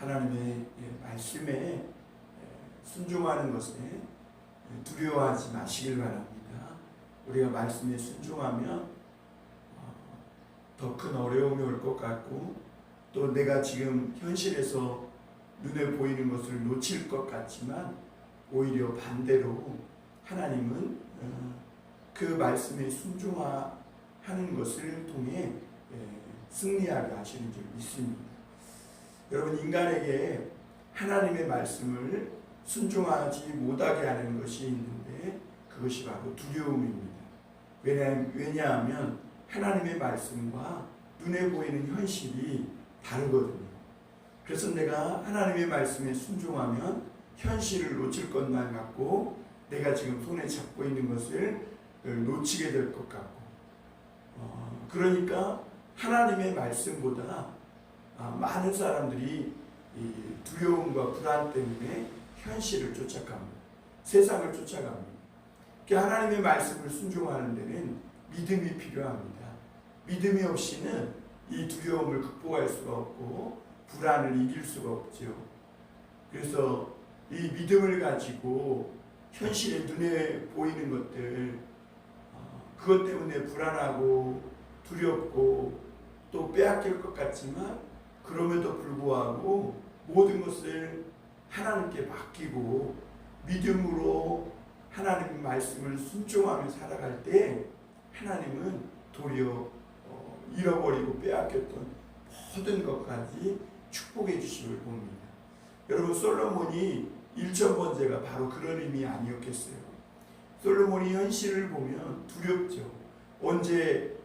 하나님의 말씀에 순종하는 것에 두려워하지 마시길 바랍니다. 우리가 말씀에 순종하면 더 큰 어려움이 올 것 같고 또 내가 지금 현실에서 눈에 보이는 것을 놓칠 것 같지만 오히려 반대로 하나님은 그 말씀에 순종하는 것을 통해 승리하게 하시는 줄 믿습니다. 여러분, 인간에게 하나님의 말씀을 순종하지 못하게 하는 것이 있는데 그것이 바로 두려움입니다. 왜냐하면 하나님의 말씀과 눈에 보이는 현실이 다르거든요. 그래서 내가 하나님의 말씀에 순종하면 현실을 놓칠 것만 같고 내가 지금 손에 잡고 있는 것을 놓치게 될 것 같고 그러니까 하나님의 말씀보다 많은 사람들이 이 두려움과 불안 때문에 현실을 쫓아갑니다. 세상을 쫓아갑니다. 하나님의 말씀을 순종하는 데는 믿음이 필요합니다. 믿음이 없이는 이 두려움을 극복할 수가 없고 불안을 이길 수가 없죠. 그래서 이 믿음을 가지고 현실에 눈에 보이는 것들 그것 때문에 불안하고 두렵고 또 빼앗길 것 같지만 그럼에도 불구하고 모든 것을 하나님께 맡기고 믿음으로 하나님의 말씀을 순종하며 살아갈 때 하나님은 도리어 잃어버리고 빼앗겼던 모든 것까지 축복해 주심을 봅니다. 여러분, 솔로몬이 1,000번째가 바로 그런 의미 아니었겠어요? 솔로몬이 현실을 보면 두렵죠. 언제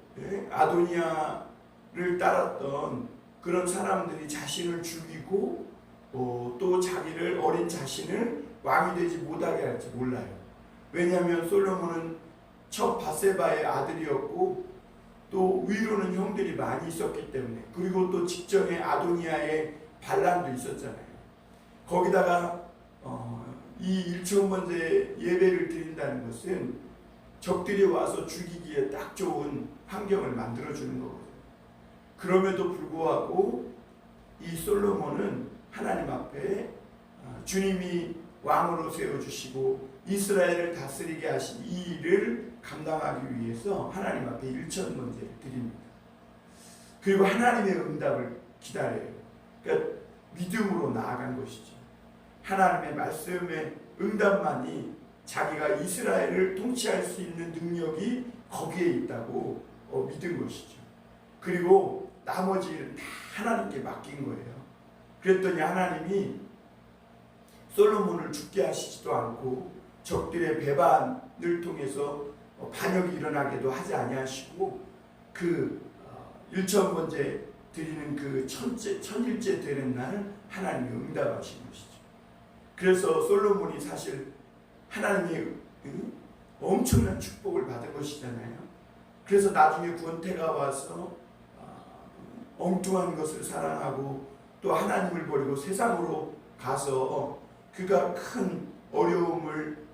아도니아를 따랐던 그런 사람들이 자신을 죽이고 또 자기를 어린 자신을 왕이 되지 못하게 할지 몰라요. 왜냐하면 솔로몬은 첫 바세바의 아들이었고 또 위로는 형들이 많이 있었기 때문에 그리고 또 직전에 아도니아의 반란도 있었잖아요. 거기다가 이 1,000번째 예배를 드린다는 것은 적들이 와서 죽이기에 딱 좋은 환경을 만들어주는 거거든요. 그럼에도 불구하고 이 솔로몬은 하나님 앞에 주님이 왕으로 세워주시고 이스라엘을 다스리게 하신 이 일을 감당하기 위해서 하나님 앞에 1,000번째를 드립니다. 그리고 하나님의 응답을 기다려요. 그러니까 믿음으로 나아간 것이죠. 하나님의 말씀의 응답만이 자기가 이스라엘을 통치할 수 있는 능력이 거기에 있다고 믿은 것이죠. 그리고 나머지 일은 다 하나님께 맡긴 거예요. 그랬더니 하나님이 솔로몬을 죽게 하시지도 않고 적들의 배반을 통해서 반역이 일어나게도 하지 아니하시고 그 1,000번째 드리는 그 천일째 되는 날 하나님이 응답하신 것이죠. 그래서 솔로몬이 사실 하나님의 엄청난 축복을 받은 것이잖아요. 그래서 나중에 권태가 와서 엉뚱한 것을 사랑하고 또 하나님을 버리고 세상으로 가서 그가 큰 어려움을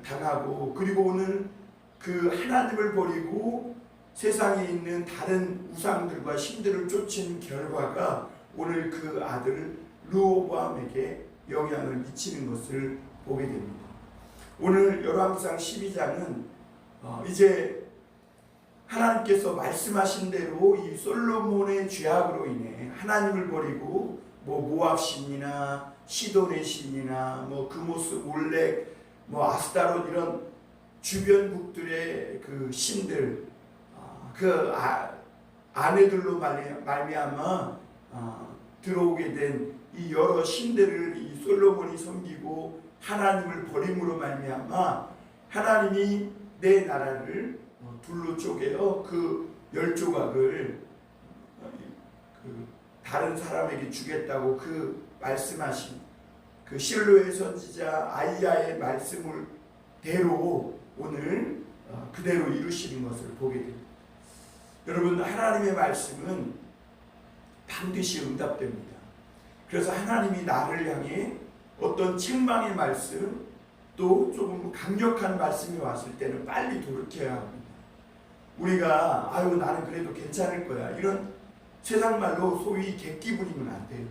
당하고 그리고 오늘 그 하나님을 버리고 세상에 있는 다른 우상들과 신들을 쫓은 결과가 오늘 그 아들 르호보암에게 영향을 미치는 것을 보게 됩니다. 오늘 열왕기상 12장은 이제 하나님께서 말씀하신 대로 이 솔로몬의 죄악으로 인해 하나님을 버리고 모압 신이나 시돈의 신이나 그모스 몰렉 아스타롯 이런 주변국들의 그 신들 그 아내들로 말미암아 들어오게 된 이 여러 신들을 이 솔로몬이 섬기고 하나님을 버림으로 말미암아 하나님이 내 나라를 둘로 쪼개어 그 10조각을 그 다른 사람에게 주겠다고 그 말씀하신 그 실로의 선지자 아이야의 말씀을 대로 오늘 그대로 이루시는 것을 보게 됩니다. 여러분, 하나님의 말씀은 반드시 응답됩니다. 그래서 하나님이 나를 향해 어떤 책망의 말씀 또 조금 강력한 말씀이 왔을 때는 빨리 돌이켜야 합니다. 우리가 나는 그래도 괜찮을 거야 이런 세상 말로 소위 객기 부리면 안 돼요.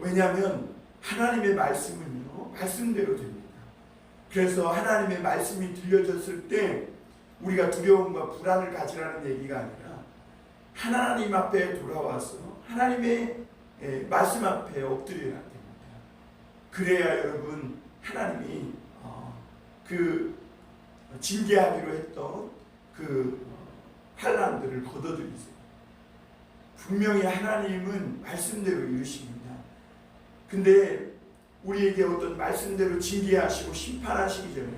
왜냐하면 하나님의 말씀은요, 말씀대로 됩니다. 그래서 하나님의 말씀이 들려졌을 때 우리가 두려움과 불안을 가지라는 얘기가 아니라 하나님 앞에 돌아와서 하나님의 말씀 앞에 엎드려야 됩니다. 그래야 여러분 하나님이 그 징계하기로 했던 그 환난들을 걷어들이세요. 분명히 하나님은 말씀대로 이루십니다. 근데 우리에게 어떤 말씀대로 징계하시고 심판하시기 전에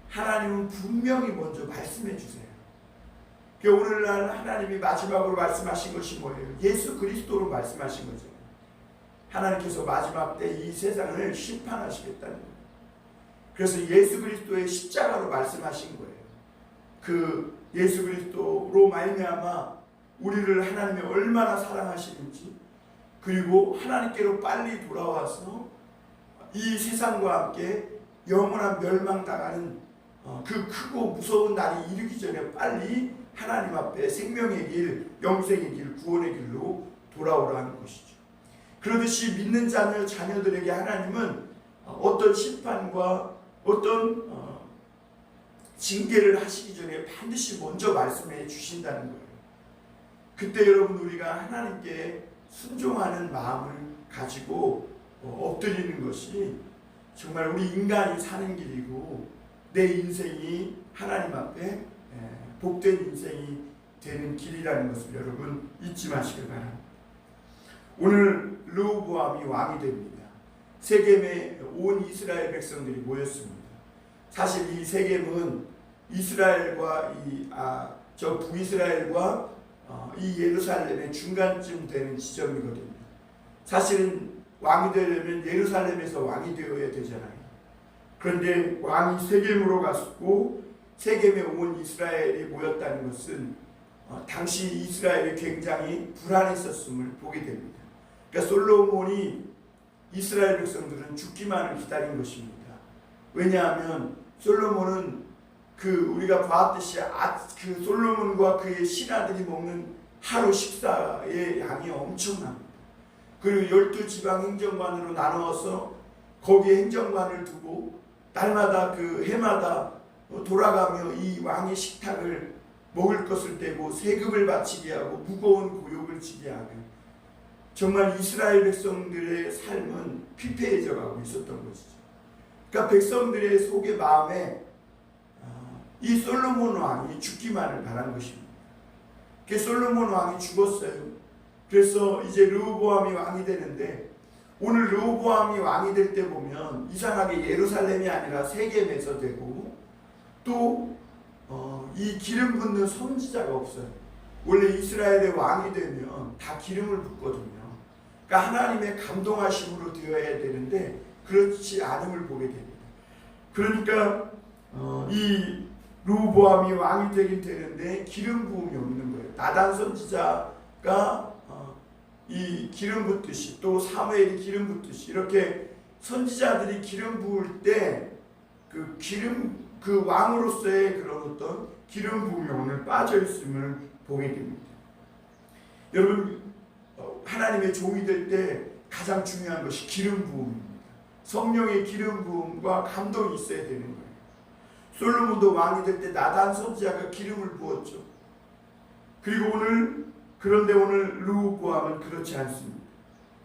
하나님은 분명히 먼저 말씀해 주세요. 오늘날 하나님이 마지막으로 말씀하신 것이 뭐예요? 예수 그리스도로 말씀하신 거죠. 하나님께서 마지막 때 이 세상을 심판하시겠다는 거예요. 그래서 예수 그리스도의 십자가로 말씀하신 거예요. 그 예수 그리스도로 말미암아 우리를 하나님이 얼마나 사랑하시는지, 그리고 하나님께로 빨리 돌아와서 이 세상과 함께 영원한 멸망당하는 그 크고 무서운 날이 이르기 전에 빨리 하나님 앞에 생명의 길, 영생의 길, 구원의 길로 돌아오라는 것이죠. 그러듯이 믿는 자녀들에게 하나님은 어떤 심판과 어떤 징계를 하시기 전에 반드시 먼저 말씀해 주신다는 거예요. 그때 여러분 우리가 하나님께 순종하는 마음을 가지고 엎드리는 것이 정말 우리 인간이 사는 길이고 내 인생이 하나님 앞에 복된 인생이 되는 길이라는 것을 여러분 잊지 마시길 바랍니다. 오늘 르호보암이 왕이 됩니다. 세겜에 온 이스라엘 백성들이 모였습니다. 사실 이 세겜은 이스라엘과 북이스라엘과 이 예루살렘의 중간쯤 되는 지점이거든요. 사실은 왕이 되려면 예루살렘에서 왕이 되어야 되잖아요. 그런데 왕이 세겜으로 갔고 세겜에 온 이스라엘이 모였다는 것은 당시 이스라엘이 굉장히 불안했었음을 보게 됩니다. 그러니까 솔로몬이 이스라엘 백성들은 죽기만을 기다린 것입니다. 왜냐하면 솔로몬은 우리가 봤듯이 그 솔로몬과 그의 신하들이 먹는 하루 식사의 양이 엄청납니다. 그리고 12지방 행정관으로 나누어서 거기에 행정관을 두고 날마다 해마다 돌아가며 이 왕의 식탁을 먹을 것을 떼고 세금을 바치게 하고 무거운 고욕을 지게 하며 정말 이스라엘 백성들의 삶은 피폐해져 가고 있었던 것이죠. 그러니까 백성들의 속의 마음에 이 솔로몬 왕이 죽기만을 바란 것입니다. 그 솔로몬 왕이 죽었어요. 그래서 이제 르호보암이 왕이 되는데 오늘 르호보암이 왕이 될 때 보면 이상하게 예루살렘이 아니라 세겜에서 되고 또 이 기름 붓는 선지자가 없어요. 원래 이스라엘의 왕이 되면 다 기름을 붓거든요. 그러니까 하나님의 감동하심으로 되어야 되는데 그렇지 않음을 보게 됩니다. 그러니까 이 르호보암이 왕이 되긴 되는데 기름 부음이 없는 거예요. 나단 선지자가 이 기름 붓듯이 또 사무엘이 기름 붓듯이 이렇게 선지자들이 기름 부을 때 그 왕으로서의 그런 어떤 기름 부음이 오늘 빠져 있음을 보게 됩니다. 여러분 하나님의 종이 될 때 가장 중요한 것이 기름 부음입니다. 성령의 기름 부음과 감동이 있어야 되는 거예요. 솔로몬도 왕이 될 때 나단 선지자가 기름을 부었죠. 그리고 그런데 오늘 르호보암은 그렇지 않습니다.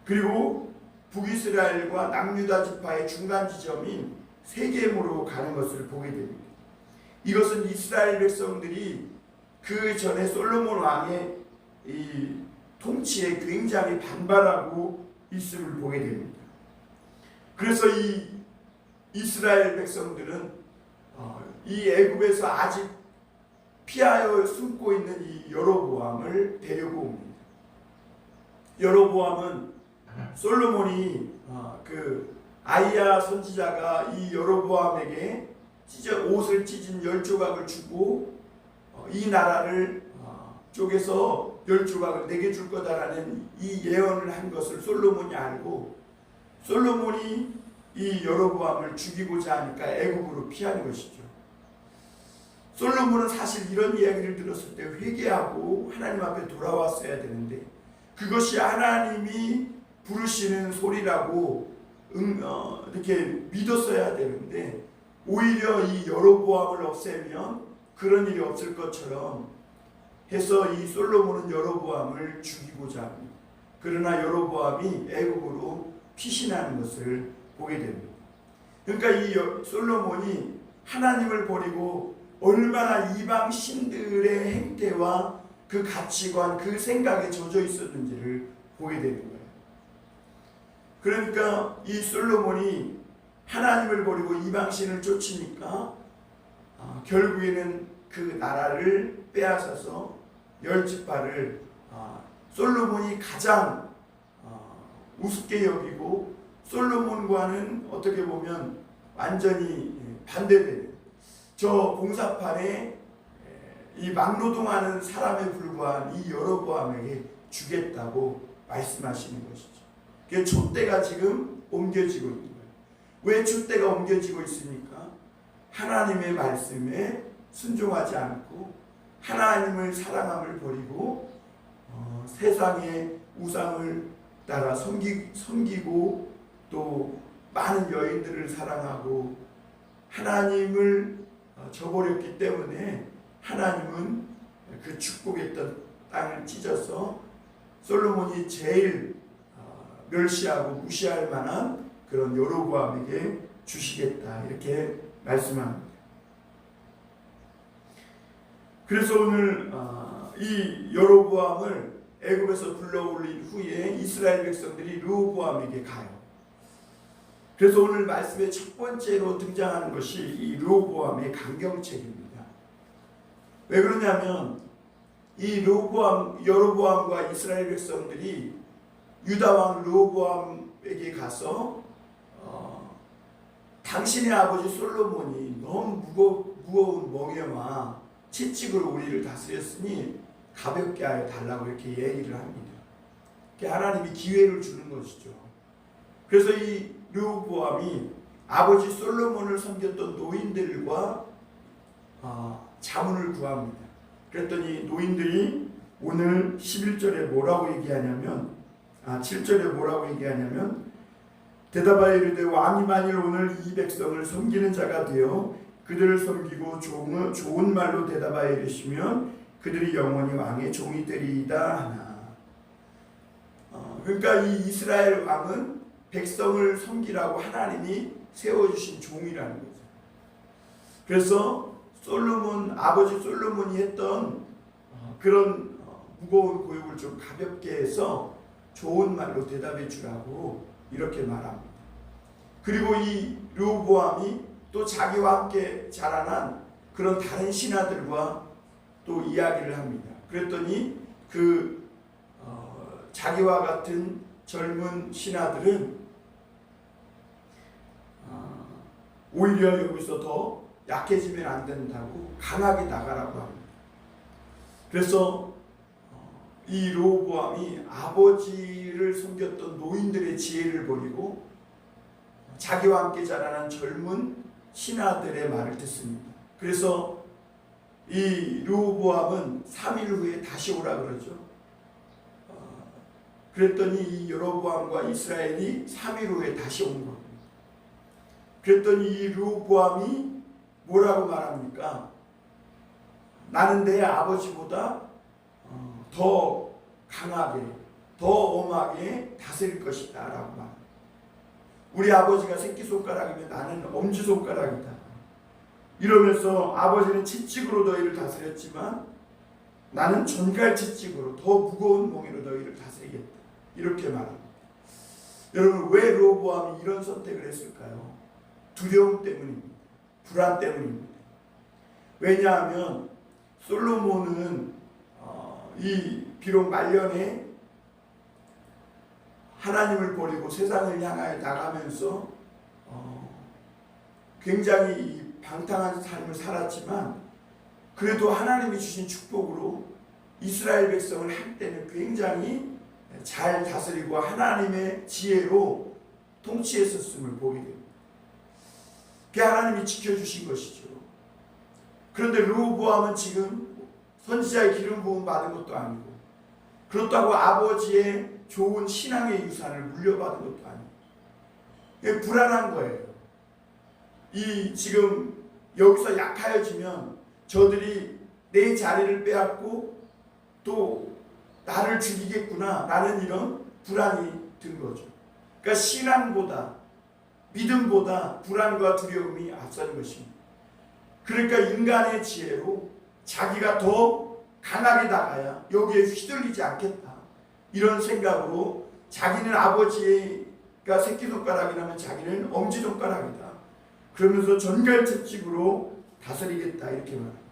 그리고 북이스라엘과 남유다 지파의 중간 지점인 세겜으로 가는 것을 보게 됩니다. 이것은 이스라엘 백성들이 그 전에 솔로몬 왕의 이 통치에 굉장히 반발하고 있음을 보게 됩니다. 그래서 이 이스라엘 백성들은 이 애굽에서 아직 피하여 숨고 있는 이 여로보암을 데리고 옵니다. 여로보암은 솔로몬이 아이야 선지자가 이 여로보암에게 옷을 찢은 10조각을 주고 이 나라를 쪼개서 10조각을 내게 줄 거다라는 이 예언을 한 것을 솔로몬이 알고 솔로몬이 이 여로보암을 죽이고자 하니까 애굽으로 피한 것이죠. 솔로몬은 사실 이런 이야기를 들었을 때 회개하고 하나님 앞에 돌아왔어야 되는데 그것이 하나님이 부르시는 소리라고 이렇게 믿었어야 되는데 오히려 이 여로보암을 없애면 그런 일이 없을 것처럼 해서 이 솔로몬은 여로보암을 죽이고자 합니다. 그러나 여로보암이 애굽으로 피신하는 것을 보게 됩니다. 그러니까 이 솔로몬이 하나님을 버리고 얼마나 이방 신들의 행태와 그 가치관, 그 생각에 젖어 있었는지를 보게 되는 거예요. 그러니까 이 솔로몬이 하나님을 버리고 이방 신을 쫓으니까 결국에는 그 나라를 빼앗아서 10지파를 솔로몬이 가장 우습게 여기고 솔로몬과는 어떻게 보면 완전히 반대되는 저 봉사판에 이 막노동하는 사람에 불과한 이 여로보암에게 주겠다고 말씀하시는 것이죠. 그 촛대가 지금 옮겨지고 있는 거예요. 왜 촛대가 옮겨지고 있습니까? 하나님의 말씀에 순종하지 않고 하나님을 사랑함을 버리고 세상의 우상을 따라 섬기고 또 많은 여인들을 사랑하고 하나님을 저버렸기 때문에 하나님은 그 축복했던 땅을 찢어서 솔로몬이 제일 멸시하고 무시할 만한 그런 여로보암에게 주시겠다 이렇게 말씀합니다. 그래서 오늘 이 여로보암을 애굽에서 불러올린 후에 이스라엘 백성들이 르호보암에게 가요. 그래서 오늘 말씀의 첫 번째로 등장하는 것이 이 르호보암의 강경책입니다. 왜 그러냐면 이 여로보암과 이스라엘 백성들이 유다 왕 르호보암에게 가서 당신의 아버지 솔로몬이 너무 무거운 멍에와 채찍으로 우리를 다스렸으니 가볍게 하여 달라고 이렇게 얘기를 합니다. 하나님이 기회를 주는 것이죠. 그래서 이 르호보암이 아버지 솔로몬을 섬겼던 노인들과 자문을 구합니다. 그랬더니 노인들이 오늘 11절에 뭐라고 얘기하냐면 7절에 뭐라고 얘기하냐면 대답하여 이르되 왕이 만일 오늘 이 백성을 섬기는 자가 되어 그들을 섬기고 좋은 말로 대답하여 이르시면 그들이 영원히 왕의 종이 되리이다 하나. 그러니까 이 이스라엘 왕은 백성을 섬기라고 하나님이 세워주신 종이라는 거죠. 그래서 아버지 솔로몬이 했던 그런 무거운 고역을 좀 가볍게 해서 좋은 말로 대답해 주라고 이렇게 말합니다. 그리고 이 르호보암이 또 자기와 함께 자라난 그런 다른 신하들과 또 이야기를 합니다. 그랬더니 자기와 같은 젊은 신하들은 오히려 여기서 더 약해지면 안 된다고 강하게 나가라고 합니다. 그래서 이 르호보암이 아버지를 섬겼던 노인들의 지혜를 버리고 자기와 함께 자라난 젊은 신하들의 말을 듣습니다. 그래서 이 르호보암은 3일 후에 다시 오라 그러죠. 그랬더니 이 여로보암과 이스라엘이 3일 후에 다시 온 겁니다. 그랬더니 이 르호보암이 뭐라고 말합니까? 나는 내 아버지보다 더 강하게, 더 엄하게 다스릴 것이다 라고 말합니다. 우리 아버지가 새끼손가락이면 나는 엄지손가락이다. 이러면서 아버지는 채찍으로 너희를 다스렸지만 나는 전갈 채찍으로 더 무거운 몽이로 너희를 다스리겠다. 이렇게 말합니다. 여러분 왜 르호보암이 이런 선택을 했을까요? 두려움 때문입니다. 불안 때문입니다. 왜냐하면 솔로몬은 비록 말년에 하나님을 버리고 세상을 향하여 나가면서 굉장히 방탕한 삶을 살았지만 그래도 하나님이 주신 축복으로 이스라엘 백성을 한때는 굉장히 잘 다스리고 하나님의 지혜로 통치했었음을 보게 됩니다. 그게 하나님이 지켜주신 것이죠. 그런데 르호보암은 지금 선지자의 기름 부음 받은 것도 아니고 그렇다고 아버지의 좋은 신앙의 유산을 물려받은 것도 아니에요. 불안한 거예요. 이 지금 여기서 약하여지면 저들이 내 자리를 빼앗고 또 나를 죽이겠구나 라는 이런 불안이 든 거죠. 그러니까 신앙보다 믿음보다 불안과 두려움이 앞서는 것입니다. 그러니까 인간의 지혜로 자기가 더 강하게 나가야 여기에 휘둘리지 않겠다 이런 생각으로 자기는 아버지가 새끼손가락이라면 자기는 엄지손가락이다 그러면서 전갈책직으로 다스리겠다 이렇게 말합니다.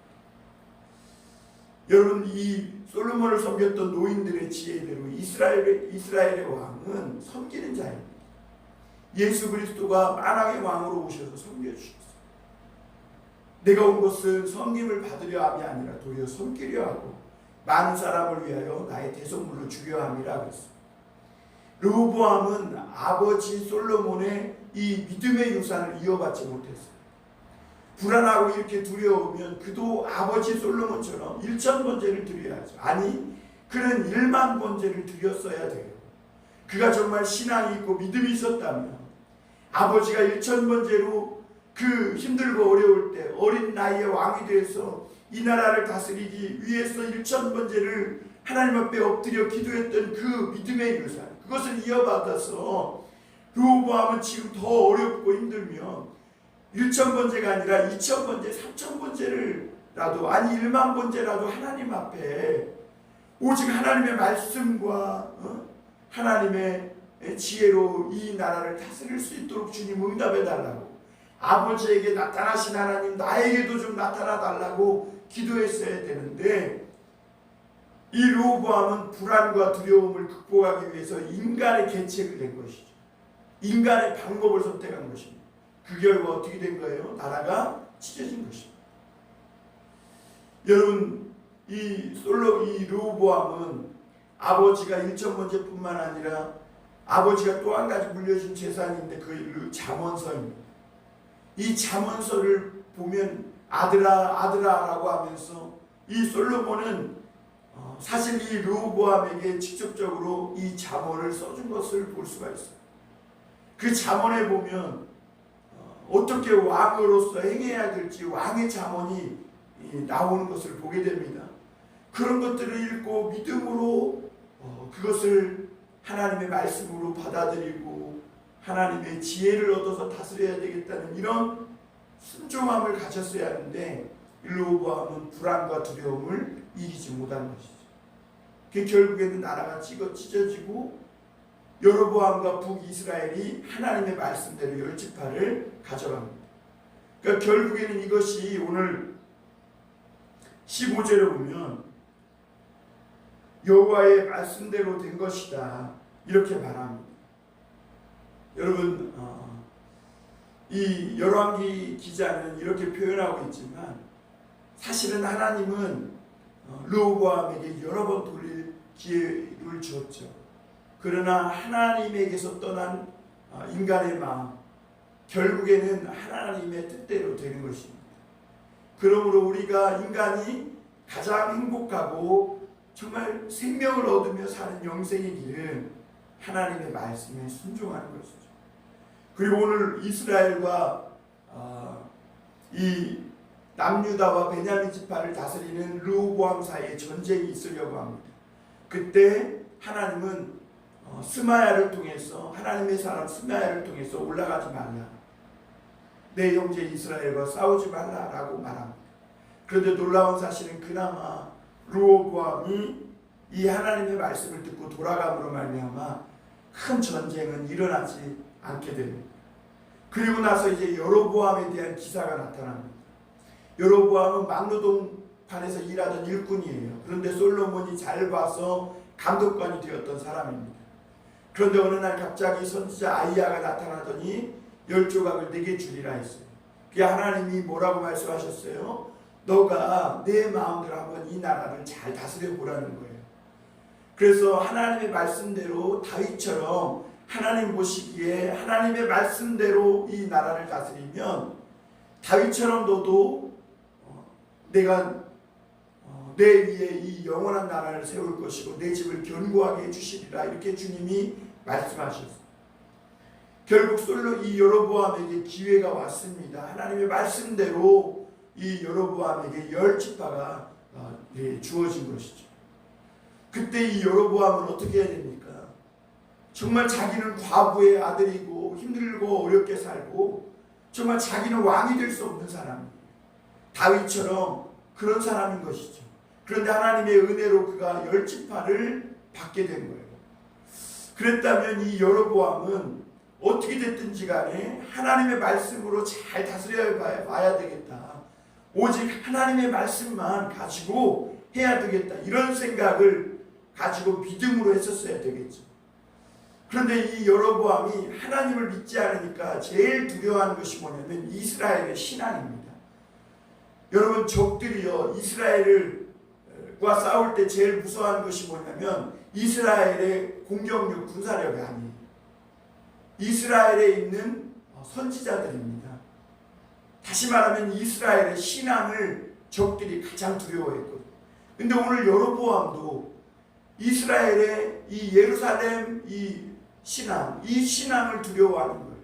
여러분 이 솔로몬을 섬겼던 노인들의 지혜대로 이스라엘의 왕은 섬기는 자입니다. 예수 그리스도가 만왕의 왕으로 오셔서 섬겨주셨어요. 내가 온 것은 섬김을 받으려 함이 아니라 도리어 섬기려 하고 많은 사람을 위하여 나의 대속물로 주려 함이라 그랬어요. 르호보암은 아버지 솔로몬의 이 믿음의 유산을 이어받지 못했어요. 불안하고 이렇게 두려우면 그도 아버지 솔로몬처럼 1000번제를 드려야죠. 아니 그는 10,000번제를 드렸어야 돼요. 그가 정말 신앙이 있고 믿음이 있었다면 아버지가 1000번제로 그 힘들고 어려울 때 어린 나이에 왕이 되어서 이 나라를 다스리기 위해서 1000번제를 하나님 앞에 엎드려 기도했던 그 믿음의 유산 그것을 이어받아서 르호보암은 지금 더 어렵고 힘들면 1000번제가 아니라 2000번제, 3000번제라도 아니 10,000번제라도 하나님 앞에 오직 하나님의 말씀과 하나님의 지혜로 이 나라를 다스릴 수 있도록 주님 응답해 달라고 아버지에게 나타나신 하나님 나에게도 좀 나타나 달라고 기도했어야 되는데 이 르호보암은 불안과 두려움을 극복하기 위해서 인간의 계책을 낸 것이죠. 인간의 방법을 선택한 것입니다. 그 결과 어떻게 된 거예요? 나라가 찢어진 것입니다. 여러분 이 르호보암은 아버지가 1000번제뿐만 아니라 아버지가 또 한 가지 물려준 재산인데 그 잠언서입니다. 이 잠언서를 보면 아들아 아들아라고 하면서 이 솔로몬은 사실 이 르호보암에게 직접적으로 이 잠언을 써준 것을 볼 수가 있어요. 그 잠언에 보면 어떻게 왕으로서 행해야 될지 왕의 잠언이 나오는 것을 보게 됩니다. 그런 것들을 읽고 믿음으로 그것을 하나님의 말씀으로 받아들이고 하나님의 지혜를 얻어서 다스려야 되겠다는 이런 순종함을 가졌어야 하는데 르호보암은 불안과 두려움을 이기지 못한 것이죠. 그 결국에는 나라가 찢어지고 여로보암과 북이스라엘이 하나님의 말씀대로 10지파를 가져갑니다. 그러니까 결국에는 이것이 오늘 15절에 보면 여호와의 말씀대로 된 것이다 이렇게 말합니다. 여러분 이 열왕기 기자는 이렇게 표현하고 있지만 사실은 하나님은 르호보암에게 여러 번 돌릴 기회를 주었죠. 그러나 하나님에게서 떠난 인간의 마음 결국에는 하나님의 뜻대로 되는 것입니다. 그러므로 우리가 인간이 가장 행복하고 정말 생명을 얻으며 사는 영생의 길은 하나님의 말씀에 순종하는 것이죠. 그리고 오늘 이스라엘과 이 남유다와 베냐민 지파를 다스리는 르호보암 사이에 전쟁이 있으려고 합니다. 그때 하나님은 스마야를 통해서 하나님의 사람 스마야를 통해서 올라가지 말라. 내 형제 이스라엘과 싸우지 말라라고 말합니다. 그런데 놀라운 사실은 그나마 르호보암이 이 하나님의 말씀을 듣고 돌아감으로 말미암아 큰 전쟁은 일어나지 않게 됩니다. 그리고 나서 이제 여로보암에 대한 기사가 나타납니다. 여로보암은 막노동판에서 일하던 일꾼이에요. 그런데 솔로몬이 잘 봐서 감독관이 되었던 사람입니다. 그런데 어느 날 갑자기 선지자 아이야가 나타나더니 10조각을 내게 주리라 했어요. 그게 하나님이 뭐라고 말씀하셨어요? 너가 내 마음대로 한번 이 나라를 잘 다스려 보라는 거예요. 그래서 하나님의 말씀대로 다윗처럼 하나님 보시기에 하나님의 말씀대로 이 나라를 다스리면 다윗처럼 너도 내가 내 위에 이 영원한 나라를 세울 것이고 내 집을 견고하게 해주시리라 이렇게 주님이 말씀하셨어요. 결국 이 여로보암에게 기회가 왔습니다. 하나님의 말씀대로 이 여로보암에게 10지파가 주어진 것이죠. 그때 이 여로보암은 어떻게 해야 됩니까? 정말 자기는 과부의 아들이고 힘들고 어렵게 살고 정말 자기는 왕이 될 수 없는 사람이에요. 다윗처럼 그런 사람인 것이죠. 그런데 하나님의 은혜로 그가 10지파를 받게 된 거예요. 그랬다면 이 여로보암은 어떻게 됐든지 간에 하나님의 말씀으로 잘 다스려 봐야 되겠다. 오직 하나님의 말씀만 가지고 해야 되겠다. 이런 생각을 가지고 믿음으로 했었어야 되겠죠. 그런데 이 여로보암이 하나님을 믿지 않으니까 제일 두려워하는 것이 뭐냐면 이스라엘의 신앙입니다. 여러분, 적들이요 이스라엘과 싸울 때 제일 무서워하는 것이 뭐냐면 이스라엘의 공격력, 군사력이 아니에요. 이스라엘에 있는 선지자들입니다. 다시 말하면 이스라엘의 신앙을 적들이 가장 두려워했거든요. 근데 오늘 여로보암도 이스라엘의 이 예루살렘 이 신앙을 두려워하는 거예요.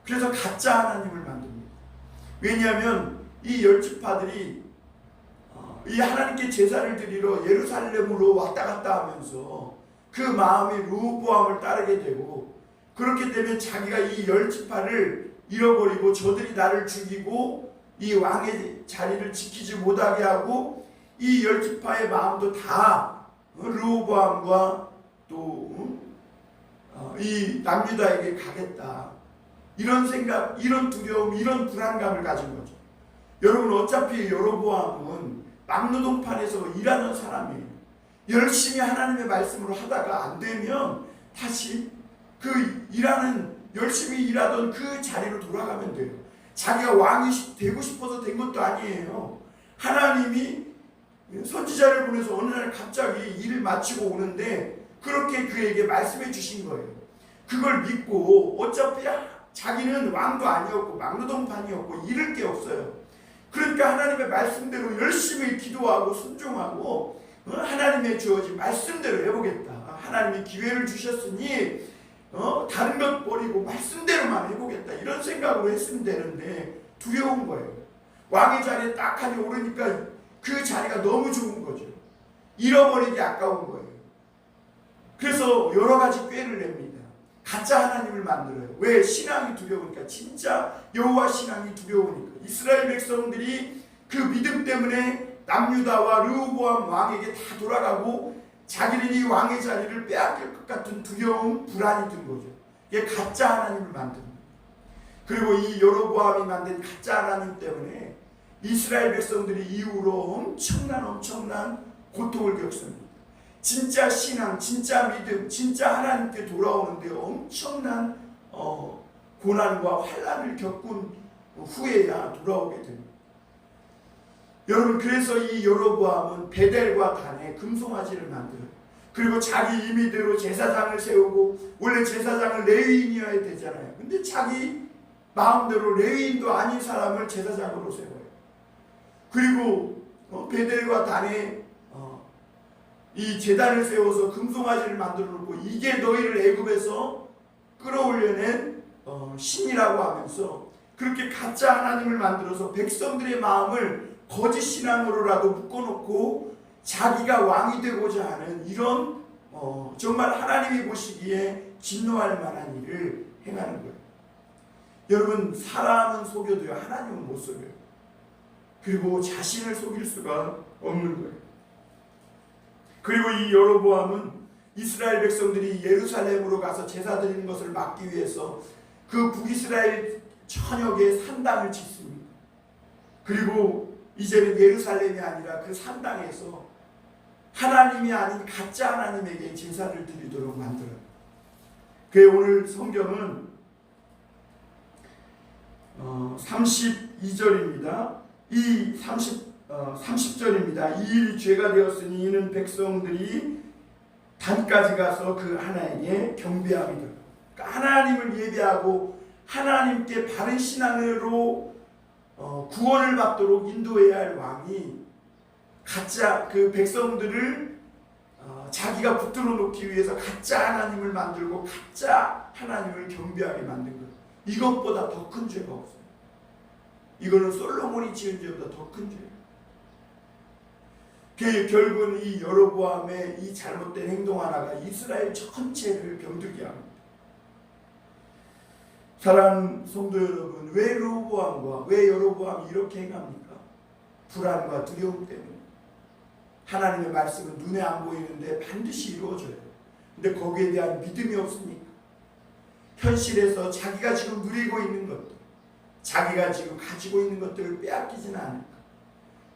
그래서 가짜 하나님을 만듭니다. 왜냐하면 이 10지파들이 이 하나님께 제사를 드리러 예루살렘으로 왔다 갔다 하면서 그 마음이 르호보암을 따르게 되고, 그렇게 되면 자기가 이 10지파를 잃어버리고 저들이 나를 죽이고 이 왕의 자리를 지키지 못하게 하고 이 10지파의 마음도 다 르호보암과 또 이 남유다에게 가겠다. 이런 생각, 이런 두려움, 이런 불안감을 가진 거죠. 여러분, 어차피 여로보암은 막노동판에서 일하는 사람이에요. 열심히 하나님의 말씀으로 하다가 안 되면 다시 그 열심히 일하던 그 자리로 돌아가면 돼요. 자기가 왕이 되고 싶어서 된 것도 아니에요. 하나님이 선지자를 보내서 어느 날 갑자기 일을 마치고 오는데 그렇게 그에게 말씀해 주신 거예요. 그걸 믿고 어차피 자기는 왕도 아니었고 막노동판이었고 잃을 게 없어요. 그러니까 하나님의 말씀대로 열심히 기도하고 순종하고 하나님의 주어진 말씀대로 해보겠다. 하나님이 기회를 주셨으니 다른 것 버리고 말씀대로만 해보겠다. 이런 생각으로 했으면 되는데 두려운 거예요. 왕의 자리에 딱하니 오르니까 그 자리가 너무 좋은 거죠. 잃어버리기 아까운 거예요. 그래서 여러 가지 꾀를 냅니다. 가짜 하나님을 만들어요. 왜? 신앙이 두려우니까. 진짜 여호와 신앙이 두려우니까. 이스라엘 백성들이 그 믿음 때문에 남유다와 르호보암 왕에게 다 돌아가고 자기는 이 왕의 자리를 빼앗길 것 같은 두려움, 불안이 든 거죠. 이게 가짜 하나님을 만듭니다. 그리고 이 여로보암이 만든 가짜 하나님 때문에 이스라엘 백성들이 이후로 엄청난 고통을 겪습니다. 진짜 신앙, 진짜 믿음, 진짜 하나님께 돌아오는데 엄청난 고난과 환난을 겪은 후에야 돌아오게 됩니다. 여러분, 그래서 이 여로보암은 베델과 단에 금송아지를 만들어요. 그리고 자기 임의대로 제사장을 세우고, 원래 제사장을 레위인이어야 되잖아요. 근데 자기 마음대로 레위인도 아닌 사람을 제사장으로 세워요. 그리고 베델과 단에 이 제단을 세워서 금송아지를 만들어 놓고 이게 너희를 애굽에서 끌어올려낸 신이라고 하면서 그렇게 가짜 하나님을 만들어서 백성들의 마음을 거짓 신앙으로라도 묶어놓고 자기가 왕이 되고자 하는 이런 정말 하나님이 보시기에 진노할 만한 일을 행하는 거예요. 여러분, 사람은 속여도요 하나님은 못 속여요. 그리고 자신을 속일 수가 없는 거예요. 그리고 이 여로보암은 이스라엘 백성들이 예루살렘으로 가서 제사 드리는 것을 막기 위해서 그 북이스라엘 전역에 산당을 짓습니다. 그리고 이제는 예루살렘이 아니라 그 산당에서 하나님이 아닌 가짜 하나님에게 제사를 드리도록 만들어요. 그래, 오늘 성경은 32절입니다. 30절입니다. 이 일이 죄가 되었으니 이는 백성들이 단까지 가서 그 하나님께 경배함이 되고, 그러니까 하나님을 예배하고 하나님께 바른 신앙으로 구원을 받도록 인도해야 할 왕이 가짜 그 백성들을 자기가 붙들어 놓기 위해서 가짜 하나님을 만들고 가짜 하나님을 경배하게 만든 것. 이것보다 더 큰 죄가 없어요. 이거는 솔로몬이 지은 죄보다 더 큰 죄예요. 결국은 이 여로보암의 이 잘못된 행동 하나가 이스라엘 전체를 병들게 합니다. 사랑하는 성도 여러분, 왜 여로보암이 이렇게 행합니까? 불안과 두려움 때문에. 하나님의 말씀은 눈에 안 보이는데 반드시 이루어져요. 근데 거기에 대한 믿음이 없으니까. 현실에서 자기가 지금 누리고 있는 것들, 자기가 지금 가지고 있는 것들을 빼앗기지는 않을까.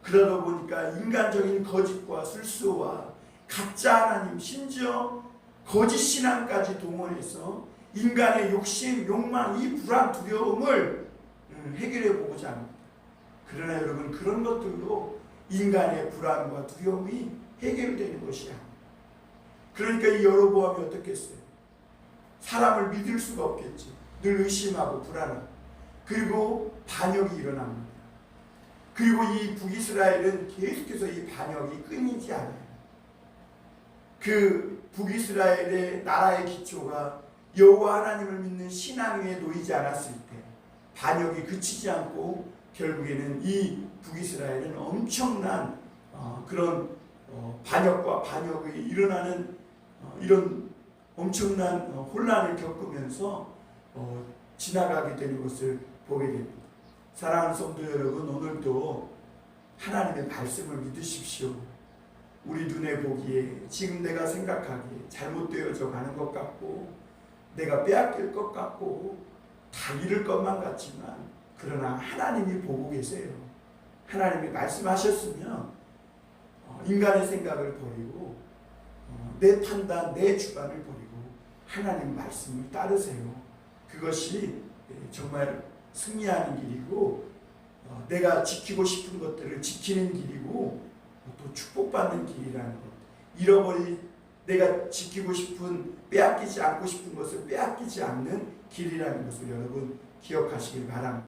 그러다 보니까 인간적인 거짓과 술수와 가짜 하나님, 심지어 거짓 신앙까지 동원해서 인간의 욕심, 욕망, 이 불안, 두려움을 해결해 보고자 합니다. 그러나 여러분, 그런 것들로 인간의 불안과 두려움이 해결되는 것이 아닙니다. 그러니까 이 여로보암이 어떻게 했어요? 사람을 믿을 수가 없겠죠. 늘 의심하고 불안하고. 그리고 반역이 일어납니다. 그리고 이 북이스라엘은 계속해서 이 반역이 끊이지 않아요. 그 북이스라엘의 나라의 기초가 여호와 하나님을 믿는 신앙 위에 놓이지 않았을 때 반역이 그치지 않고 결국에는 이 북이스라엘은 엄청난 그런 반역과 반역이 일어나는 이런 엄청난 혼란을 겪으면서 지나가게 되는 것을 보게 됩니다. 사랑하는 성도 여러분, 오늘도 하나님의 말씀을 믿으십시오. 우리 눈에 보기에 지금 내가 생각하기에 잘못되어져 가는 것 같고 내가 빼앗길 것 같고 다 잃을 것만 같지만 그러나 하나님이 보고 계세요. 하나님이 말씀하셨으면 인간의 생각을 버리고 내 판단, 내 주관을 버리고 하나님 말씀을 따르세요. 그것이 정말 승리하는 길이고 내가 지키고 싶은 것들을 지키는 길이고 또 축복받는 길이라는 것. 내가 지키고 싶은, 빼앗기지 않고 싶은 것을 빼앗기지 않는 길이라는 것을 여러분 기억하시길 바랍니다.